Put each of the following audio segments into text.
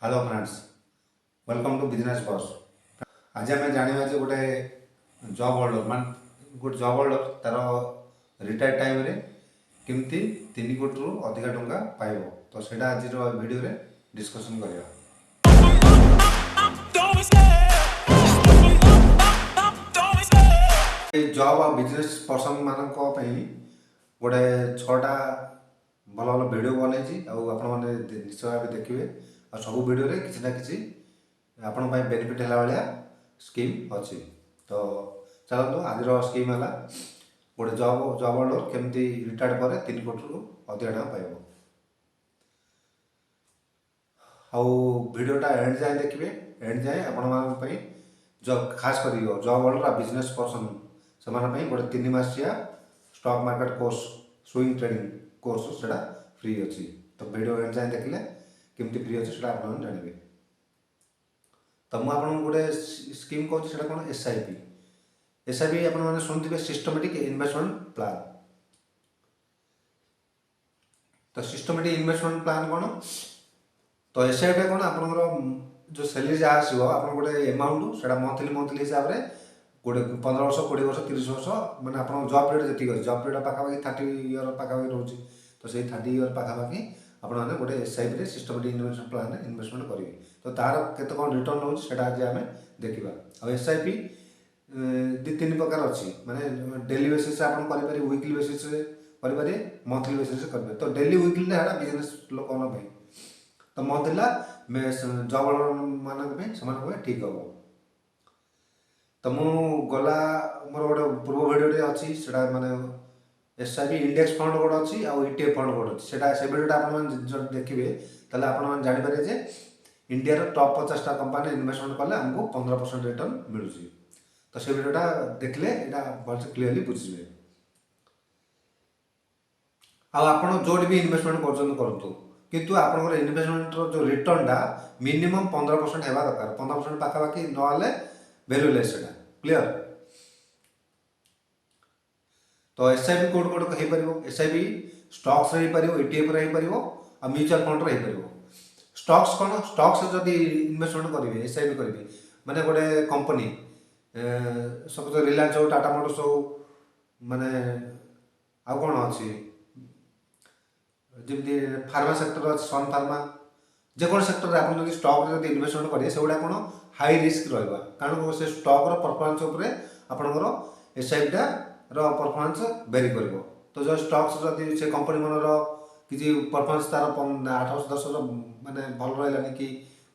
Hello friends, welcome to business boss. आज आम जाना गोटे जॉब होल्डर मान गोटे जॉब होल्डर तार रिटायर टाइम रे केमती 3 कोटी रु अधिक टंका पाइब तो सेटा आज वीडियो रे डिस्कशन करिया। जॉब और बिजनेस पर्सन मानक गोटे 6टा भल भल वीडियो बनई निश्चय भाव देखिए और सब वीडियो रे किसी ना किसी आपण बेनिफिट है भाया स्कीम अच्छी। तो चलते आज स्कीम है गोटे जॉब होल्डर केमती रिटायर्ड पर 3 कोटी रु अधिक टका पाइब। आउ वीडियोटा एंड जाए देखिए, एंड जाए आपण जॉब खास कर जॉब होल्डर बिजनेस पर्सन से गोटे 3 मासिया stock market course swing trading course से फ्री अच्छी। तो वीडियो एंड जाए देखिले केमती फ्री अच्छे आप जानवे। तो मुझे गोटे स्कीम कहूँ से कौन एसआईपी। एसआईपी आपने शुणुवे सिस्टमेटिक इन्वेस्टमेंट प्लान। तो सिस्टमेटिक इन्वेस्टमेंट प्लान कौन, तो एसआईपी कौन आपंकर जो सैलरी जहाँ आसो आप गोटे एमाउंट से मंथली हिसाब से गोटे 15 वर्ष 20 वर्ष 30 वर्ष मैंने आप जॉब पीरियड जी जॉब पीरियड पाखापाखि 30 इयर पाखापाखि रोचे। तो से 30 इयर पाखापाखि आपने गोटे SIP systematic investment plan investment करेंगे। तो तार केते कौन रिटर्न हो आज आम देखा। और एसआईपी 2-3 प्रकार अच्छी माने डेली बेसिस आप विकली बेसिस करें मंथली बेसिस करेंगे। तो डेली विकली बिजनेस लोक भाई तो मंथली जॉब होल्डर मान ठीक हम। तो मु गला मोर गोटे पूर्व भिडियो अच्छी से माने एसआईपी इंडेक्स फंड गोटे अच्छी आउ ईटीएफ फंड गोटे अच्छी से भिडियोटा आप देखिए ताले आप जानीपारे जे इंडिया टॉप 50टा कंपनी इन्वेस्टमेंट कले आमको 15% रिटर्न मिलूँ। तो से भिडियोटा देखले यहाँ भलसे क्लीयरली बुझे। आप जोट भी इन्वेस्टमेंट करूँ किंतु आपंकर इन्वेस्टमेंट जो रिटर्नटा मिनिमम 15% होगा दरकार। 15% पाखापाखि ना वैल्यूलेस से क्लीयर। तो एसआईपी कोड कोड हो एसआईपी स्टॉक्स ईटीएफ और म्यूचुअल फंड हो। स्टॉक्स कौन स्टॉक्स जदि इन्वेस्टमेंट करेंगे एसआईपी करेंगे माने गोटे कंपनी सपोज रिलायंस हो टाटा मोटर्स हो माने आ कौन अच्छी जमी फार्मा सेक्टर अच्छे सन फार्मा जेको सेक्टर आप स्टक इन्वेस्टमेंट करेंगे से गुड़ा कौन हाई रिस्क रहा कारण से स्टक्र परफॉर्मेंस उपरे आपंकर एसआईपीटा परफॉर्मेंस वेरी कर। तो जो स्टक्स जदि से कंपनी मनर किसी परफॉर्मेंस तार 8-10 माने भल रहा कि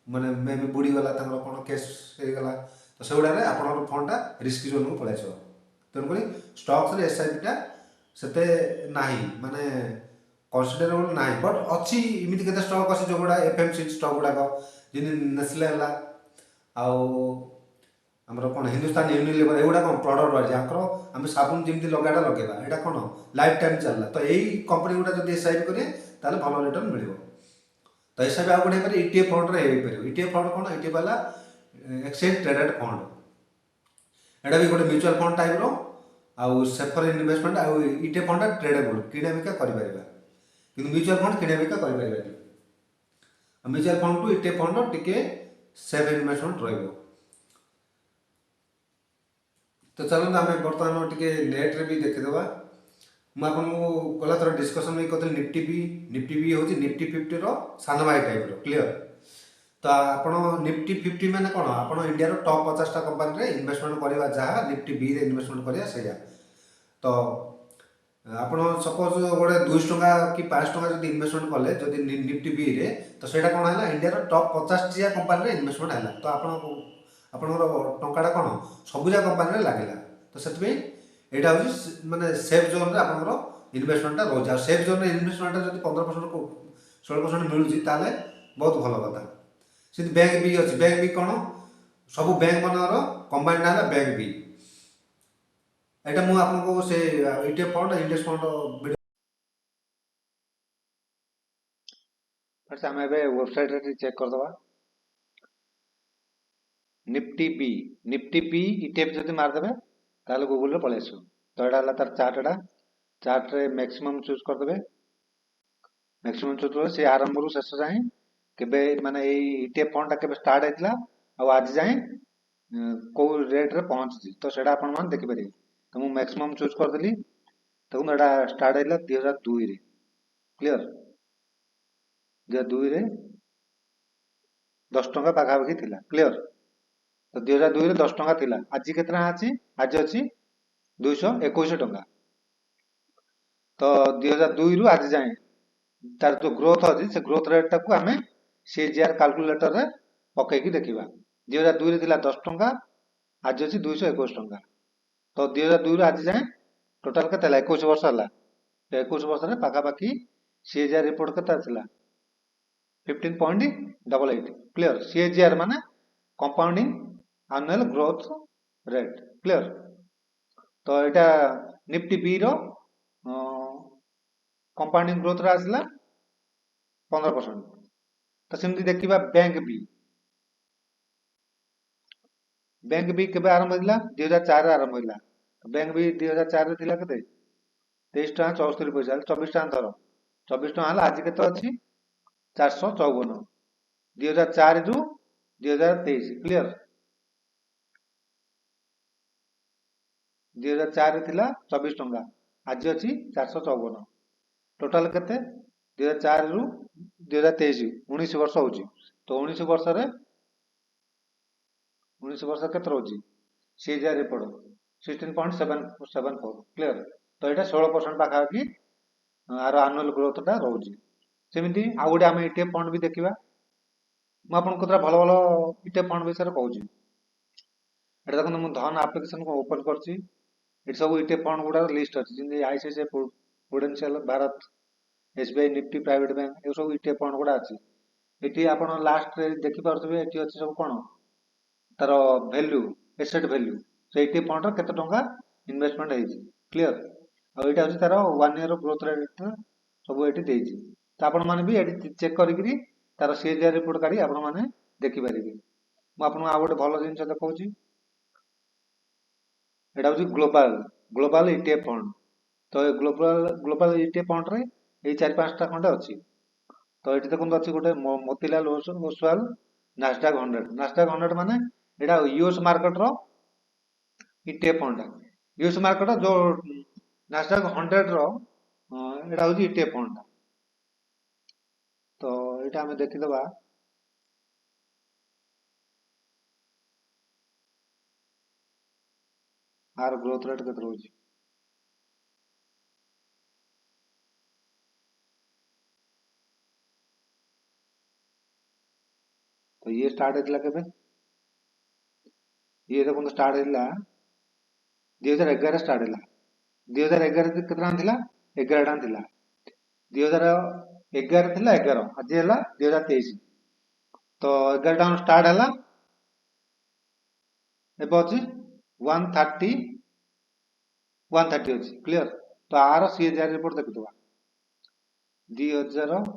माने मे भी बुड़ीगला कौन केस होगा तो से गुड़ा आप फंडा रिस्क जोन को पलैस। तेणुक स्टक्स एसआईपीटा से ना माने कनसीडरेबल ना बट अच्छी इमित के स्टक अच्छे जो गुड़ा एफएमसी स्टक गुड़ाक जमी नेस्ले है आमर कौन हिंदुस्तान यूनिलिवर एगुड़ा कौन प्रडक्ट रही आम साबुन जमी लगाटा लगेगा यहाँ कौन लाइफ टाइम चलला। तो यही कंपनी गुड़ा जब एसआईपी करेंगे ताल भल रिटर्न मिल। तो एसआईपी आउ गोटे ईटीएफ फंड ईटीएफ फंड कौन ईटीएफ वाला एक्सचेंज ट्रेडेड फंड एटा भी गोटे म्यूचुअल फंड टाइप आउ सेफर इन्वेस्टमेंट आउ ईटीएफ फंडा ट्रेडेबल किଣା बिका करें कि म्यूचुअल फंड किଣା बिका करें। म्यूचुअल फंड टू ईटीएफ फंड टिके सेफ इन्वेस्टमेंट रही। तो चलते आम बर्तमान टे नेट्रे भी देखीदे मुझे गला थर डिस्कसन में कहते निफ्टी भी हूँ निफ्टी 50 सान भाई टाइप क्लीयर। तो आप निफ्टी 50 मैंने कौन आप इंडिया टॉप 50टा कंपनी इन्वेस्टमेंट करवा जहाँ निफ्टी बी रे इन्वेस्टमेंट करा से। तो आप सपोज गोटे 200 टंका कि 500 टंका जब इन्वेस्टमेंट कले जब निफ्टी बी रे तो सेटा कौन है इंडिया टॉप 50 कंपनी इन्वेस्टमेंट है। तो आपणकर टंकाटा कौन सबुजा कंपनी लगे। तो से यहाँ हूँ माने सेफ जोन रे आपंकर इन्वेस्टमेंटा रोचे। सेफ जोन इन्वेस्टमेंट जब 15% 16% मिलूँ ताले बहुत भल कथा। से बैंक भी अच्छी बैंक भी कौन सब बैंक मनर कंबाइंड ना बैंक भी यहाँ मुझे आपको से ईटीएफ फंड इंडेक्स फंड आम वेबसाइट चेक करदे निफ्टी पी ईटीएफ जब मारदे ताल गूगल पलि आस। तो यहाँ तार चार्टा चार्ट्रे मैक्सिमम चूज करदे मैक्सिमम चूज कर सी आरंभ शेष जाए केबे माने एई ETF फंड टा केबे स्टार्ट हेतला आ आज जाए को रेट रे पहुंची तो सेटा आपण मान देखि परिबे तो मु मैक्सिमम चूज कर देली देखो एटा स्टार्ट हेला 2002 रे क्लियर 2002 रे 10 टंका पाखा पाखी थिला क्लियर तो 2002 रे 10 टंका थिला आज केतना अछि आज अछि 221 टंका तो 2002 रु आज जाए तार जो ग्रोथ अछि से ग्रोथ रेट टाकू आमे सीजीआर कैलकुलेटर रे पकै की देखिबा 2002 रे थिला 10 टंका आज अछि 221 टंका तो 2002 रे आज जाए टोटल केते ହେଲା 21 वर्ष होला 21 वर्ष रे पाखा पाखी सीजीआर रिपोर्ट केते आथिला 15.88 क्लियर सीजीआर माने compounding annual growth rate clear तो एटा निफ्टी बी रो कंपाउंडिंग ग्रोथ रे आसला 15% तो सेमती देखिबा बैंक भी केबे आरंभ होइला 2004 रे आरंभ होइला बैंक भी 2004 रे थिला केते 23 टका 74 पैसा 24 टका धरो 24 टका हला आज केते अछि 454 2004 रु 2023 क्लियर 2004 रे थिला 24 टका आज अछि 454 टोटल केते 2004 रु 2023 19 वर्ष होची तो 19 वर्ष रे 19 वर्ष केते रहउची सीजीआर रिपोर्ट 16.774 क्लियर तो एटा 16% पाखा कि आरो एनुअल ग्रोथ टा रहउची सेमिति आ गोटे आमे ETF फंड भी देखिबा मु आपन कोतरा भलो भलो ETF फंड विषय रे कहउची एटा देखन मु धन एप्लीकेशन को ओपन करची एट सब ETF फंड गुडा लिस्ट अछि जिंदे ICICI Prudential Bharat SBI Nifty private bank ए सब ETF फंड गुडा अछि एटी आपण लास्ट रे देखि पारथबे एटी अछि सब कोन तार वैल्यू एसेट वैल्यू से ETF फंड रे केते टंका इन्वेस्टमेंट हेछि क्लियर आ एटा अछि तार 1 ईयर ग्रोथ रेट सब एटी देछि त आपण माने भी एटी चेक करिकरी तार सीजीआर रिपोर्ट काढी आपण माने देखि परिबे मु आपण आ गोटे भलो जिंस देखौछि एटा होछि ग्लोबल ETF फंड तो ग्लोबल ETF फंड रे ए 4-5 टा खंडे अछि तो एटी देखन अछि गोटे मोतीलाल ओसवाल नास्डाक 100 माने एटा यूएस मार्केट रो ETF फंड यूएस मार्केट जो नास्डाक 100 रो एटा होछि ETF फंड तो एटा हमें देखि दबा आर ग्रोथ रेट केते रहउची तो ये स्टार्ट हेतला केबे ये देखो स्टार्ट हेला 2011 स्टार्ट हेला 2011 रे केतना थिला 11 टा थिला 2011 थिला 11 आज हेला 2023 तो 11 टा स्टार्ट हेला एबो अछि 130 अछि क्लियर तो आर सीजीआर रिपोर्ट देखिदबा 2011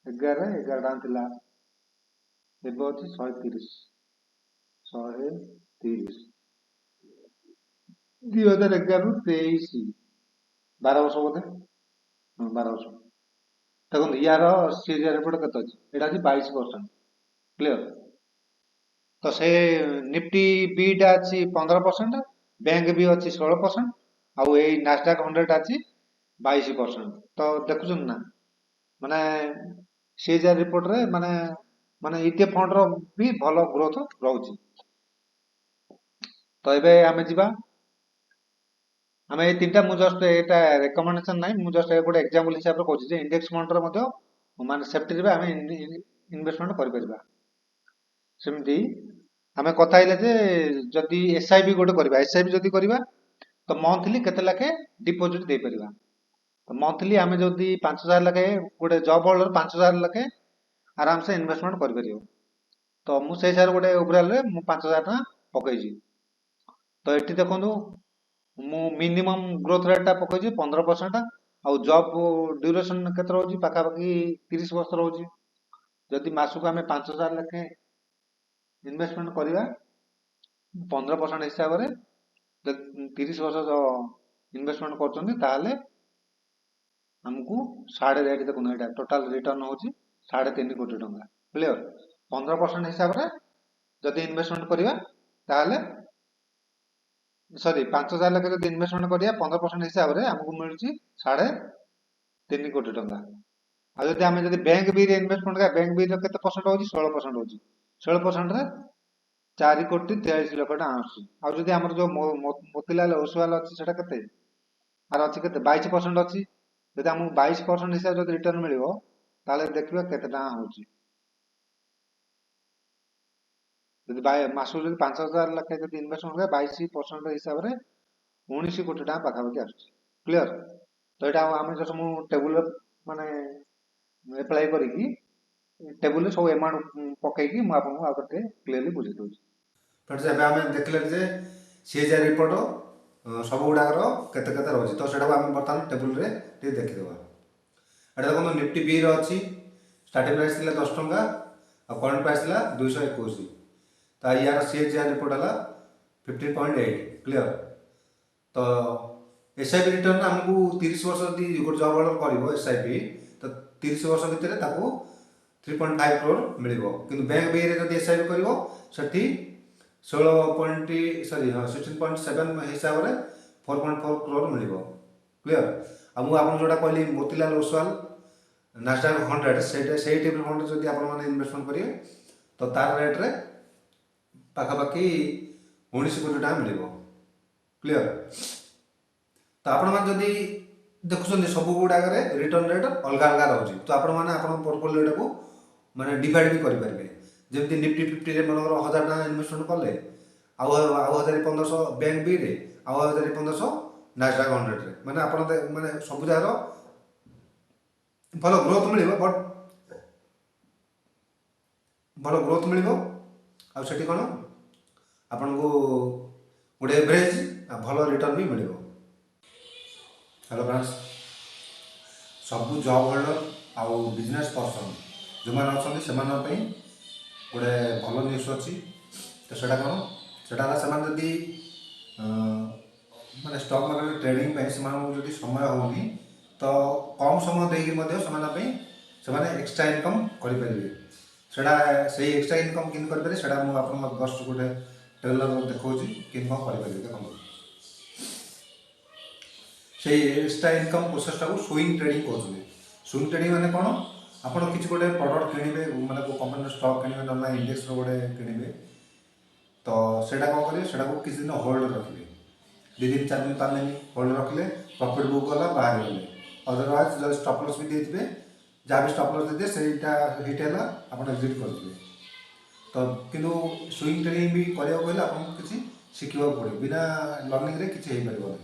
11 टा थिला एबो अछि 130 2011 रु 23 12 वर्ष बोधे 12 वर्ष देखो यार सीजीआर रिपोर्ट केते अछि एटा अछि 22% क्लियर तो से निफ्टी बी टा अछि 15% बैंक भी अछि 16% आ ए नास्डाक 100 अछि 22% तो देखुछन ना माने सीजीआर रिपोर्ट रे माने माने ETF फंड रो भी भलो ग्रोथ रहउची तो एबे आमे जिबा आमे ए तीनटा मु जस्ट एटा रेकमेंडेशन नै मु जस्ट गोटे एग्जांपल हिसाब रे कहउची जे इंडेक्स फंड रे मध्य माने सेफ्टी रे आमे इन्वेस्टमेंट करि परिबा सेमती आमे कथा हिले जे जदि एसआईबी गोटे करबा एसआईबी जदि करबा तो मंथली केते लाखे डिपॉजिट दे परिबा तो मंथली आमे जदि 5000 लाखे गोटे जॉब होल्डर 5000 लाखे आराम से इन्वेस्टमेंट करि परियो तो मु से हिसाब गोटे ओवरऑल रे मु 5000 टका पकैछि तो एठी देखंतु मु मिनिमम ग्रोथ रेट टा पकैछि 15% आ जॉब ड्यूरेशन केते रहउछि पाखा पाखी 30 वर्ष रहउछि जदि मासुक आमे 5000 लाखे इन्वेस्टमेंट करिबा 15% हिसाब रे 30 वर्ष जो इन्वेस्टमेंट करछन्ती ताहाले आमको साढ़े रेट देखो यहाँ टोटाल रिटर्न हूँ 3.5 कोटी टंका क्लियर 15% हिसाब से जदि इन्वेस्टमेंट करवा ताहले सॉरी 5,000 लाख जब इन्वेस्टमेंट करिया 15% हिसाब से आमको मिलूँ 3.5 कोटी टंका आ जब आम जब बैंक बी रे इन्वेस्टमेंट करा बैंक बी केते परसेंट होची 16% होची 16% रे 4,43,00,000 टका आସୁଛି ଆଉ ଯଦି ଆମର ଯୋଉ ମୋତିଲାଲ ଓସୱାଲ ଅଛି ସେଟା କେତେ ଆର ଅଛି କେତେ 22% ଅଛି ଯଦି ଆମକୁ 22% ହିସାବରେ ଯଦି ରିଟର୍ନ ମିଳିବ ତାହେଲେ ଦେଖିବା କେତେ ଟଙ୍କା ହଉଛି ଯଦି ମାସକୁ ଯଦି 5,000 ଲେଖାଏଁ ଯଦି ଇନଭେଷ୍ଟମେଣ୍ଟ କରିବା 22% ହିସାବରେ 19 କୋଟି ଟଙ୍କା ପାଖାପାଖି ଆସୁଛି କ୍ଲିୟର ତ ଏଇଟା ଆମେ ଜଷ୍ଟ ମୁଁ ଟେବୁଲରେ ମାନେ ଆପ୍ଲାଏ କରିକି ଟେବୁଲରେ ସବୁ ଆମାଉଣ୍ଟ ପକେଇକି ମୁଁ ଆପଣଙ୍କୁ ଆଉ ଗୋଟେ କ୍ଲିୟରଲି ବୁଝେଇ ଦେଉଛି फ्रेंड्स ଏବେ ଆମେ ଦେଖିଲେ ଯେ ସିଏଜିଆର ରିପୋର୍ଟ ସବୁ ଗୁଡ଼ାକର କେତେ କେତେ ରହୁଛି ତ ସେଇଟାକୁ ଆମେ ବର୍ତ୍ତମାନ ଟେବୁଲରେ ଟିକେ ଦେଖିଦେବା ଏଇଟା ଦେଖନ୍ତୁ ନିଫ୍ଟି ବିର ଅଛି ଷ୍ଟାର୍ଟିଂ ପ୍ରାଇସ୍ ଥିଲା 10 ଟଙ୍କା ଆଉ କରେଣ୍ଟ ପ୍ରାଇସ୍ ଥିଲା 221 ତ ୟାର ସିଏଜିଆର ରିପୋର୍ଟ ହେଲା 15.8 କ୍ଲିୟର ତ एसआईपी रिटर्न आमको 30 वर्ष यदि गोटे जब होल्डर कर एसआईपी तो 30 वर्ष भितर 3.5 करोड़ मिल कि बैंक बी रे जब एसआईपी कर 16.7 हिसाब से 4.4 करोड़ मिल क्लियर आ मुझे आपको जोटा कहली मोतीलाल ओसवाल नास्डाक 100 से टाइप फंड जब आप इन्वेस्टमेंट करेंगे तो तार रेट्रे पाखापाखि 19 कोटी टाइम मिल क्लियर तो आपण मैंने देखुं सब गुड़ाक रिटर्न रेट अलग अलग रोचे तो आपण मैंने पोर्टफोलियो को माने डिवाइड भी करेंगे जमी निफ्टी 50 मनकर 1,000 टका इन्वेस्टमेंट कले आउ 1,500 बैंक बी रे आउ 1,500 नास्डाक 100 रे माने आपण माने सब जगार भल ग्रोथ मिल बट भल ग्रोथ मिल आठी कौन आपन को गोटे एवरेज भल रिटर्न भी मिल हेलो फ्रेंड्स सब जॉब होल्डर आउ बिजनेस पर्सन जो मैंने अच्छा से गोटे भल न्यूज अच्छी तो सेटा कौन सेटा से जदि माने स्टॉक मार्केट ट्रेडिंग से समय होनी तो कम समय देके एक्स्ट्रा इनकम करेंगे से एक्स्ट्रा इनकम कि करेंगे से जस्ट गोटे ट्रेलर देखा कि करेंगे देखो से एक्स्ट्रा इनकम प्रोसेसटा को स्विंग ट्रेडिंग कहते स्विंग ट्रेडिंग माने कौन आपड़ किसी गोटे प्रडक्ट किणवे माने कंपनी स्टॉक किणवे ना इंडेक्स गोटे किणवे तो सेटा कौन करेंगे सेटा को किसी दिन होल्ड रखिए 2 दिन 4 दिन 5 दिन होल्ड रखिले प्रॉफिट बुक गला बाहर गले अदरवाइज जब स्टॉप लॉस भी देते जहाँ भी स्टॉप लॉस देते सेटा हिट है आप एग्जिट करेंगे तो किंतु स्विंग ट्रेडिंग भी करने आपको किसी शिखा पड़े बिना लर्निंग रे किसी हो पार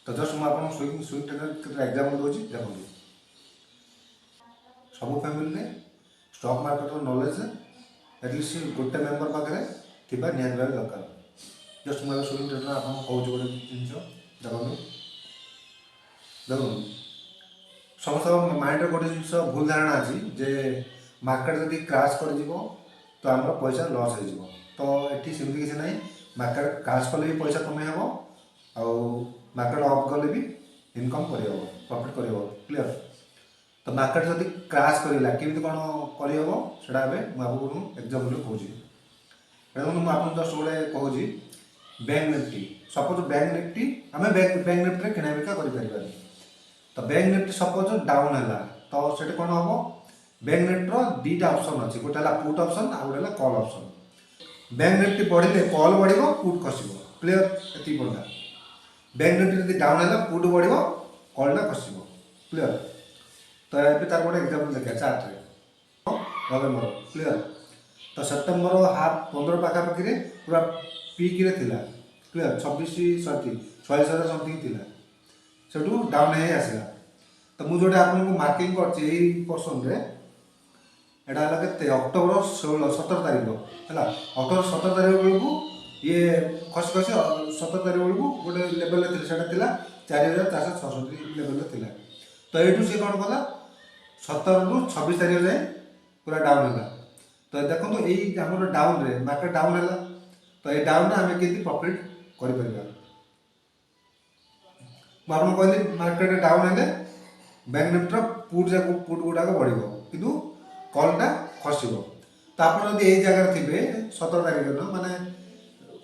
तो जस्ट मुझे स्विंग स्विंग ट्रेडर एग्जांपल दूसरी देखो सब family stock market knowledge at least गोटे मेंबर पाखे थी निहत भाव दरकार जस्ट मुझे स्विंग ट्रेडर आपको कौच गोटे जिन देखो देखो समस्त माइंड गोटे जिन भूल धारणा अच्छी जे मार्केट जब क्राश कर तो आम पैसा लॉस हो तो ये सेमती किसी ना मार्केट क्राश कले भी पैसा कमे हम आउ मार्केट अफ गले भी इनकम कर प्रॉफिट कर क्लियर तो मार्केट जब क्राश करला केमी कौन करवा मुझे एग्जाम्पल कहूँ मुझे जस्ट गोटे कहूँ bank Nifty suppose bank Nifty आम बैंक निफ्टी किଣା बिका कर तो बैंक निफ्टी सपोज डाउन है तो से कौन हम बैंक निफ्टर 2टा ऑप्शन अच्छी गोटे है पुट ऑप्शन आ गए कॉल ऑप्शन बैंक निफ्टी बढ़े कॉल बढ़ पुट खस क्लियर ये पड़ा बैंक निफ्टी जब डाउन है पुट बढ़ कॉलटा खस क्लियर तो ये तार गोटे एग्जाम्पल देखा चार्ट नवेम्बर क्लियर तो सेप्टेम्बर हाफ 15 पाखापाखि पूरा पीक रे थिला क्लियर 46,000 समथिंग थिला सेठू डाउन है आसला तो मुझे जोटे आपको मार्किंग कर पोर्सन रे एटा हला केते अक्टोबर 17 तारिख है अक्टोबर 17 तारिख बेलू ये खस खस 17 तारिख बेलू गोटे लेवल थी 4,466 लेवल थी तो ये सी कौन कला 17 रु 26 तारिख जाए पूरा डाउन है तो देखो ये डाउन रे मार्केट डाउन है तो ये डाउन आम के प्रॉफिट कर कहली मार्केट डाउन है बैंक निफ्टर पुट गुड़ाक बढ़ कि कलटा खसब। तो आप यही जगह थे 17 तारिख दिन माने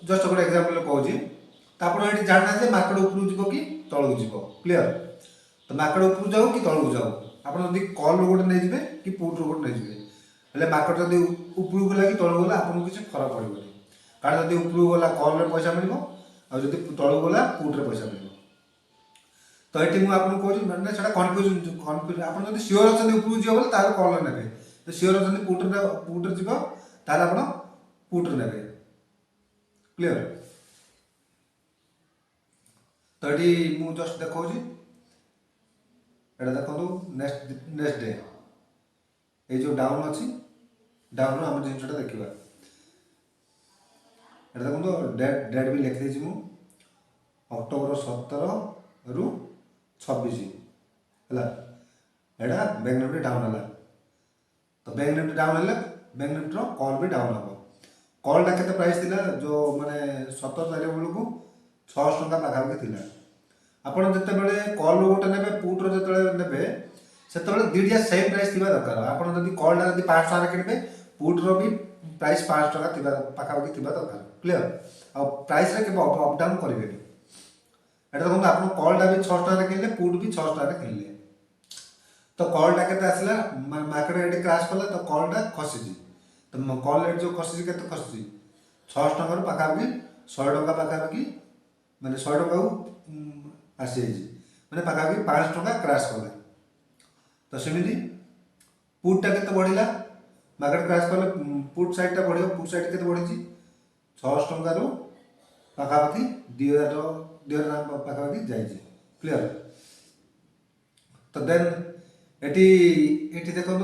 जस्ट गोटे एग्जांपल कहूँ तो आप ये जानना जे मार्केट उपरू जीव कि तलू जीव क्लीयर। तो मार्केट उपरू जाऊ कि तलू जाऊ आप कल गोटे नहीं कि पुट रू गोटे नहीं हेल्ले मार्केट जब उपरू गला कि तलू गला आपको किसी फरक पड़े कारण जब उपरू गला कल पैसा मिल आदि तलू गला पुट्रे पैसा मिल। तो ये मुझे आपको कहूँ मैंने से कन्फ्यूज आप सियोर अच्छा उपरू जीव बोले कल ने तो सियोर अच्छा पुट्रे जीव ताल आप पुट्रे ने क्लीयर। तो ये मुझे जस्ट देखा एटा देखो नेक्स्ट डे ये जो डाउन अच्छी डाउन रू आम जिनटा देखा एटा देखो डेट भी लिखी देती मुझे अक्टोबर 17 रु 26 है एटा बैंक निफ्टी डाउन है। तो बैंक निफ्टी डाउन है बैंक निफ्टी कल भी डाउन हम कलटा के प्राइस थी जो माने 17 तारीख बेलू 600 टଙ୍କା पाखापाखि थी। आपड़ जितेबाला कल गोटे ने पुट्र जो ने से दुईटा सेम प्राइस थी दरकार आप कलटा जब 500 टଙ୍କା किणवे पुट्र भी प्राइस 500 टଙ୍କା पाखापाखि थी दरकार क्लीयर। आ प्राइस के अप डाउन करेंगे एटा देखो आप कलटा भी 600 टଙ୍କା किणले पुट भी 600 टଙ୍କା किणले तो कलटा के आसला मार्केट ये क्राश कला तो कलटा खसी तो कल रेट जो खसी के खसी 600 टଙ୍କା पाखापाखि 100 टଙ୍କା पाखापाखि मैंने 100 टଙ୍କା आसी मैंने पाखापाखि 500 टଙ୍କା क्राश कला। तो सेमती पुटटा के बढ़ला मार्केट क्राश कले पुट साइडटा बढ़ पुट साइड के बढ़ी 600 टଙ୍କା रु पाखापाखि 2000 पाखापाखि जाए क्लीयर। तो देन ये देखो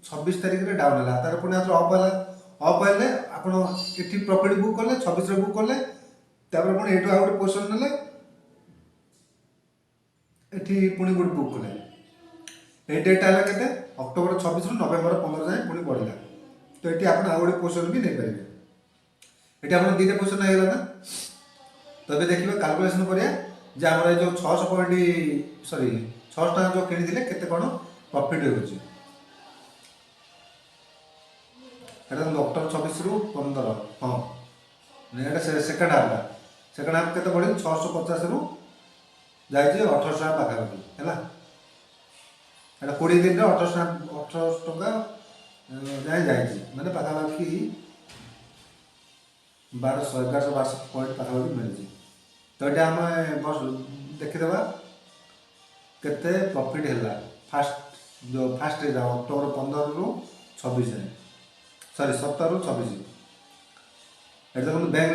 26 तारिख में डाउन है तार पुणी अप है आप प्रॉफिट बुक कले 26 बुक कले पुणी ये गोटे पोजिशन ने पुणी गोटे बुक कले ये डेटा है के अक्टोबर 26 रु नवेम्बर 15 जाए पुणी बढ़ला। तो ये आप गोटे पोजिशन भी नहीं पारे ये आप दुईटा पोजिशन है ना। तो ये देखिए कैलकुलेशन करा जो 600 पॉइंट सॉरी 600 टଙ୍କା जो किनी केते कौन प्रॉफिट हो अक्टोबर 26 रु 15 हाँ ये सेकेंड हाफ के बढ़ी 650 रु जाए 1800 टଙ୍କା पाखापाखि है 20 दिन 1800 टଙ୍କା जाए मैंने पाखापाखि 1200 1100 पॉइंट पाखापाखि मिली। तो ये आम बस देखीदे केते प्रॉफिट है फास्ट जो फास्ट अक्टोबर 15 रु 26 जाए सॉरी 17 रु 26 ये देखो बैंक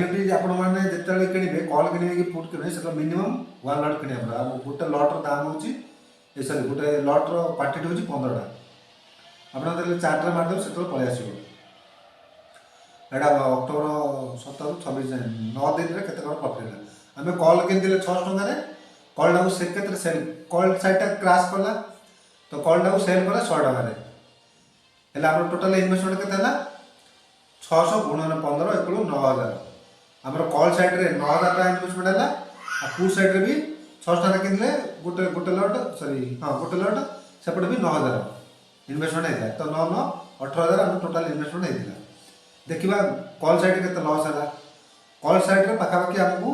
निफ्टी आपने जिते किणवे कल किणवे कि पुट किणवे से मिनिमम 1 लट किणवा गोटे लट्र दाम हो सॉरी गोटे लट्र क्वांटिटी हूँ 15टा आप चार्ट मारदेव से पलि आस अक्टोबर 17 रु 26 जाए 9 दिन में केते प्रॉफिट है आम कल किनी 600 टଙ୍କା कलटा से के सेल कल साइडटा क्राश कला तो कलटा सेल कला 100 टଙ୍କା आप टोटाल इनवेस्टमेंट के 600 गुणन 15 एक 9000 आम कल साइड्रे 9000 टଙ୍କା इनवेस्टमेंट है पुट साइड्रे भी 600 टଙ୍କା किनले गोटे गोटे लट सॉरी हाँ गोटे लट सेपटे भी 9000 इनवेस्टमेंट होता है। तो 9 9 18000 आम टोटाल इनवेस्टमेंट होता देखा कल साइड के लस है कल साइड्रे पाखापाखि आमको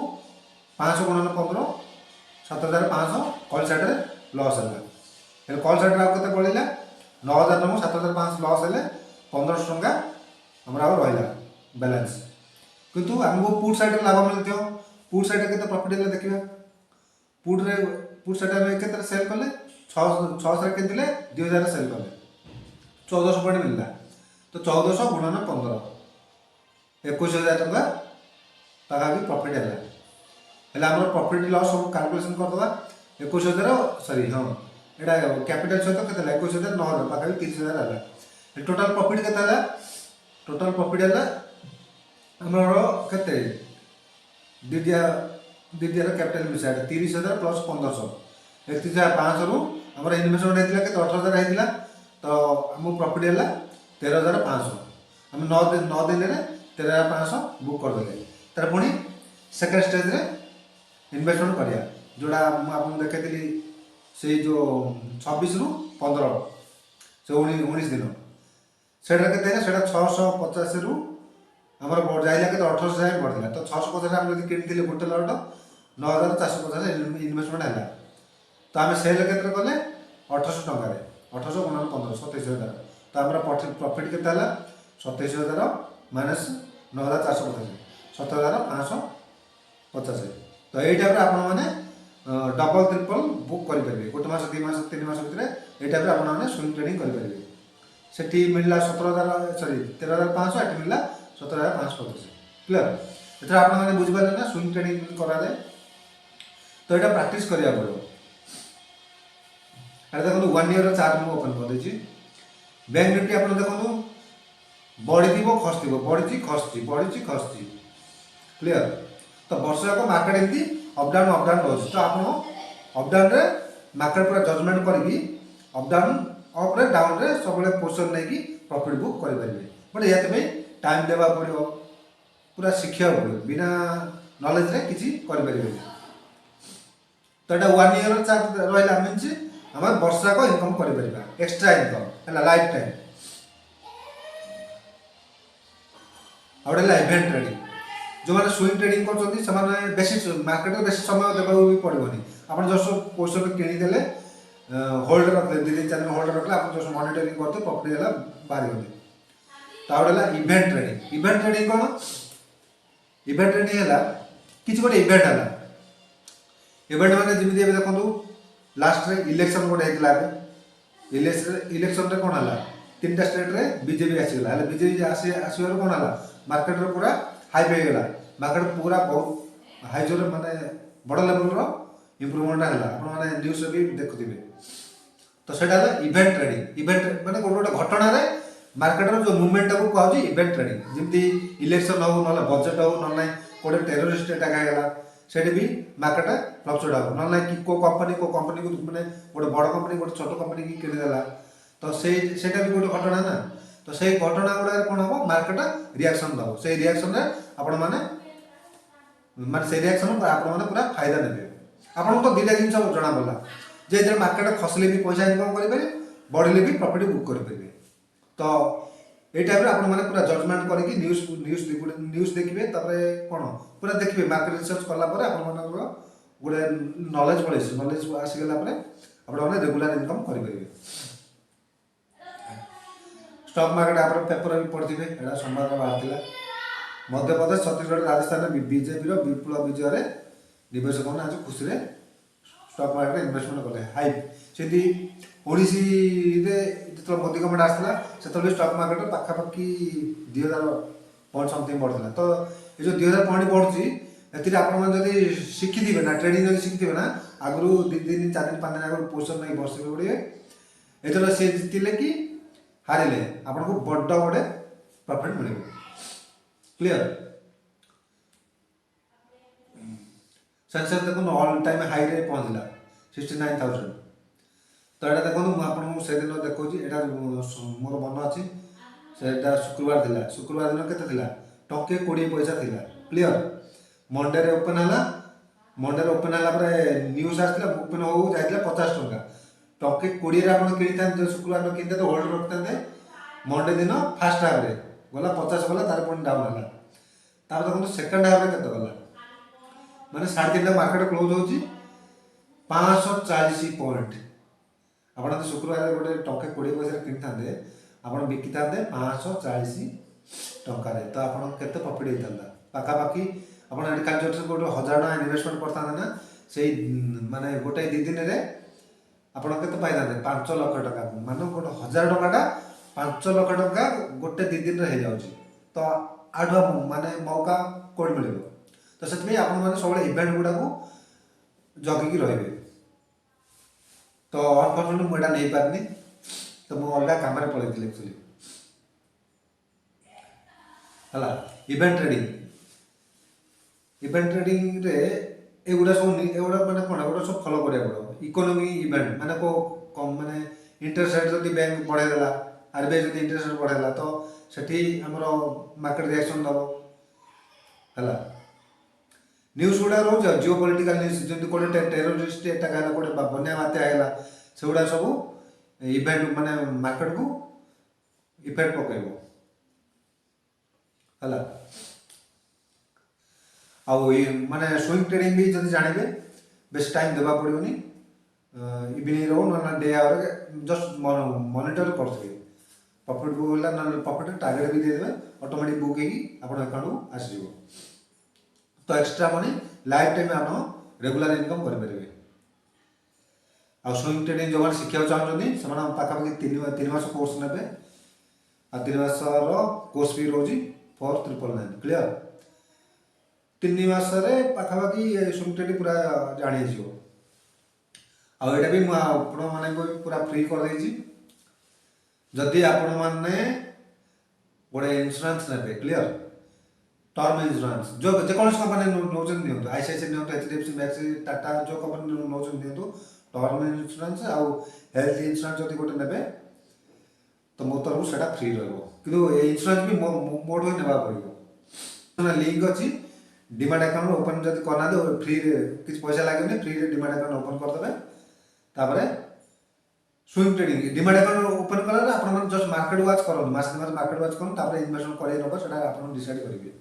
500 गुणन 15 7500 कल साइड्रे लस है कल साइड्रे आउ के बढ़ला 9000 नमु 7500 लस है 1500 टଙ୍କା हमारा रहा बैलेंस किंतु आमको पुट साइड लाभ मिलते पुट साइड के प्रॉफिट है देखा पुट साइड के सेल कले 600 के 2000 सेल कले 1400 पॉइंट मिलला तो 1400 गुणन 15 21000 टଙ୍କା पाखापाखि प्रॉफिट है आम प्रॉफिट लॉस सब कैलकुलेशन करदे 21000 सॉरी हाँ यहाँ कैपिटल सहित के 21000 9000 पाखापाखि 30000 है टोटाल प्रॉफिट के टोटाल प्रॉफिट है आमर के दीदियार कैपिटल मिसा 30000 प्लस 1500 31500 रु आम इनवेस्टमेंट होता के 18000 होता तो आम प्रॉफिट है 13500 आम 9 दिन में 13500 बुक करदे तार पुणी सेकेंड स्टेज रे इन्वेस्टमेंट करिया जोड़ा आपको देखी से जो 26 रु 15 से 19 दिन सेटा के 650 रु आमर जाइला के 1800 जाए बढ़ला तो 650 आम जब किनी गोटे लट 9450 इनवेस्टमेंट है तो आम सेल के कले 1800 टकर 1800 × 15 27,000 तो आम प्रॉफिट के 27,000 माइनस 9450 7,550 तो यही टाइप आप डबल ट्रिपल बुक करेंगे गोटे मस 2 मास 3 मास भितर ये टाइप आप स्विंग ट्रेडिंग करेंगे से मिलला 17,000 सॉरी 13,500 ये मिलला 17,550 क्लियर एथर आपने बुझिपारे ना स्विंग ट्रेडिंग करा जाए तो यहाँ प्रैक्टिस करिया पड़ो अरे देखो 1 ईयर चार्ट मुझे ओपन कर देछि बैंक निफ्टी आप देखो बढ़ी खसुची बढ़ी खसुची क्लियर तो वर्ष जाक मार्केट एमती अपडाउन रोज तो आप अपडाउन रे मार्केट पूरा जजमेंट करी अपडाउन अप्रे डाउन रे सब पोजिशन नहीं प्रॉफिट बुक करेंगे बट ये टाइम देवा पड़ो पूरा शिखा पड़ो बिना नॉलेज रे किसी करें तो यहाँ 1 ईयर चार्ट रहा मीन आम वर्ष जाक इनकम कर एक्सट्रा इनकम है life time out event trading जो मैंने स्विंग ट्रेडिंग कर बेसी मार्केट में बेसी समय देवा भी पड़ोनी आप जस्ट पोजिशन किणीदे होल्ड रखते 2 दिन 4 दिन होल्ड रखले आप जस्ट मॉनिटरिंग करते प्रॉफिट है बाहरी गले तो आउट है इवेंट ट्रेडिंग कौन इवेंट ट्रेडिंग है किसी गोटे इवेंट है इवेंट मैंने जमी देखो लास्ट रे इलेक्शन गोटे होता इलेक्शन कौन है 3टा स्टेट रे बीजेपी आसीगला बीजेपी आसबार कौन है मार्केट रे पूरा हाई पे गला मार्केट पूरा बहुत हाई जोर माने बड़ लेवल रो इंप्रूवमेंट है आपने न्यूज भी देखुवे तो सेटा इवेंट ट्रेडिंग इवेंट माने गोटे घटना रे मार्केट रो जो मूवमेंट को कहूँ इवेंट ट्रेडिंग जमी इलेक्शन हो ना बजेट हो ना गोटे टेरोरिस्ट अटैक आगला से भी मार्केट फ्लक्चुएट हो ना कि कंपनी को मैंने गोटे बड़ कंपनी गोटे छोट कंपनी की किणीदेला तो सेटा भी गोटे घटना ना तो से घटना गुड़ा कौन हम मार्केट रिएक्शन दब से रिएक्शन आपण मैंने से रिएक्शन आपण पूरा फायदा ने आपको तो 2टा जिन जना पड़ा जे जो मार्केट खसले भी पैसा इनकम करेंगे बढ़ले भी प्रॉफिट बुक करेंगे तो ये टाइप आपने पूरा जजमेंट करके न्यूज देखिए कौन पूरा देखिए मार्केट रिसर्च कलापर आप गोटे नॉलेज पड़े नॉलेज आसीगला आप रेगुलर इनकम करेंगे स्टॉक मार्केट आप पेपर भी पढ़े यहाँ संवाद बाहर मध्य प्रदेश छत्तीसगढ़ राजस्थान बीजेपी विपुल विजय निवेशक मैंने आज खुशी स्टॉक मार्केट इन्वेस्टमेंट कले हाइप से ओडिशी जो मोदी गवर्नमेंट आसला से स्टॉक मार्केट पाखापाखि 2000 पॉइंट समथिंग बढ़ता तो ये जो 2000 पॉइंट बढ़ुची ए शिखी ना ट्रेडिंग जब शिखी ना आगु 2 दिन 4 दिन 5 दिन आगे पोजिशन नहीं बसे पड़े एथर सी जीतिले कि हारिले आपको बड़ गोटे प्रॉफिट मिले क्लियर सेंसेक्स देखो ऑल टाइम हाई रे पहुंचला 69,000 तो यहाँ देखो मुझे से दिन देखो यहाँ मोर मन अच्छी से शुक्रवार दिन के टंके 20 पैसा थिला क्लियर मंडे रे ओपन है मंडे रे ओपन है न्यूज आसला ओपन हो जाइए 50 टंका टंके 20 आप किनी शुक्रवार किनते तो होल्ड रखते मंडे दिन फास्ट हाफ रे गला 50 गला तार पुणी डाउन है देखो सेकेंड हाफ रे केते गला माने 3:30 मार्केट क्लोज हो 540 पॉइंट आप शुक्रवार गोटे टंके 20 पैसा किनी था आप बिकी था 540 टकर तो आप प्रॉफिट होता पाखापाखि आप खाली गोटे 1000 टका इनवेस्टमेंट करता ना से माने गोटे 2 दिन में आप पाई 5 लाख टका मान गोटे 1000 टका 5 लाख टका गोटे 2 दिन हो जाऊँगी तो आठ माने मौका कौन मिले तो से आप सब इवेंट गुड़ा को जगिकी रे तो अनफर्चुनेटली मुझे नहीं पारनी तो मुझे अलग कम पलैली एक्चुअली है इवेंट ट्रेडिंग रे एगुड़ा सब एगुड़ा माने कौन एगुड़ा सब फॉलो करिया पड़ो इकोनॉमी इवेंट माने को कम माने इंटरेस्ट रेट जब बैंक बढ़ेदेला आरबीआई जब इंटरेस्ट रेट बढ़ेला तो सेठी हमरो मार्केट रिएक्शन दबो है न्यूज गुड़ा रोज जिओ पॉलिटिकल न्यूज जमी कोटे टेरोरिस्ट अटैक है कोटे बन्या बात्या है से गुड़ा सब इवेंट माने मार्केट को इफेक्ट पकेब है आउ माने स्विंग ट्रेडिंग भी जब जानवे बेस टाइम देवा पड़ोनी इवनिंग रो ना डे आवर जस्ट मॉनिटर करते प्रॉफिट को होला ना प्रॉफिट टारगेट भी दे देबे ऑटोमेटिक बुक हेगी आपन अकाउंट को आसी जीवो तो एक्स्ट्रा मनी लाइफ टाइम आप रेगुलर इनकम कर परिबे आ स्विंग ट्रेडिंग जो शिक्षा चाहते से पाखापाखि 3 मास कोर्स ने आ 3 मास कोर्स फी रोज 4999 क्लियर 3 मास पाखापाखि स्विंग ट्रेडिंग पूरा जानी जीवो आईटा भी आपण माने पूरा फ्री कर देछि जदि आपण माने गोटे इंश्योरेंस ने क्लियर टर्म इंश्योरेंस जो जेकोसी कंपनी नौचन नियंतु आईसीआईसीआई नियंतु एचडीएफसी मैक्स टाटा जो कंपनी नौचन नियंतु टर्म इंश्योरेंस आउ हेल्थ इंश्योरेंस जदि गोटे नेबे तो मो तरफ सेटा फ्री रहबो किंतु ए इंश्योरेंस भी मोड होई नेबा पड़िबो लिंक अछि डिमाट अकाउंट ओपन जदि करना दे फ्री रे किछ पैसा लागेनी फ्री रे डिमाट अकाउंट ओपन कर देबे तापरे swing trading demat account open कला आपण जस्ट मार्केट वाच करन मास मार्केट वाच करन तापरे इन्वेस्टमेंट करे नबो सेटा आपण डिसाइड करिवे।